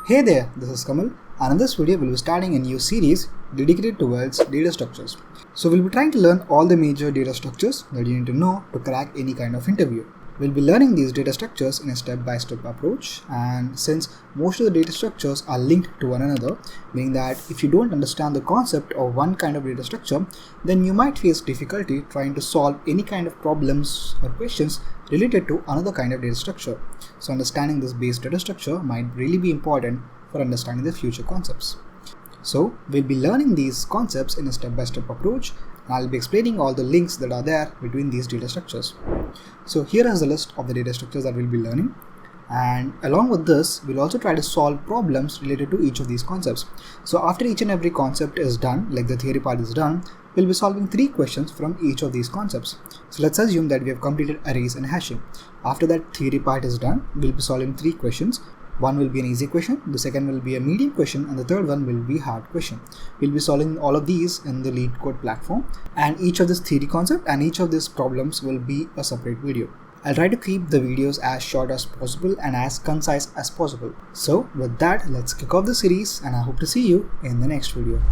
Hey there, this is Kamal, and in this video we'll be starting a new series dedicated towards data structures. So we'll be trying to learn all the major data structures that you need to know to crack any kind of interview. We'll be learning these data structures in a step-by-step approach, and since most of the data structures are linked to one another, meaning that if you don't understand the concept of one kind of data structure, then you might face difficulty trying to solve any kind of problems or questions related to another kind of data structure. So understanding this base data structure might really be important for understanding the future concepts. So we'll be learning these concepts in a step-by-step approach, and I'll be explaining all the links that are there between these data structures. So here is the list of the data structures that we'll be learning, and along with this we'll also try to solve problems related to each of these concepts. So after each and every concept is done, like the theory part is done, we'll be solving 3 questions from each of these concepts. So let's assume that we have completed arrays and hashing. After that theory part is done, we'll be solving 3 questions. One will be an easy question, the second will be a medium question, and the third one will be hard question. We'll be solving all of these in the LeetCode platform, and each of this theory concept and each of these problems will be a separate video. I'll try to keep the videos as short as possible and as concise as possible. So with that, let's kick off the series, and I hope to see you in the next video.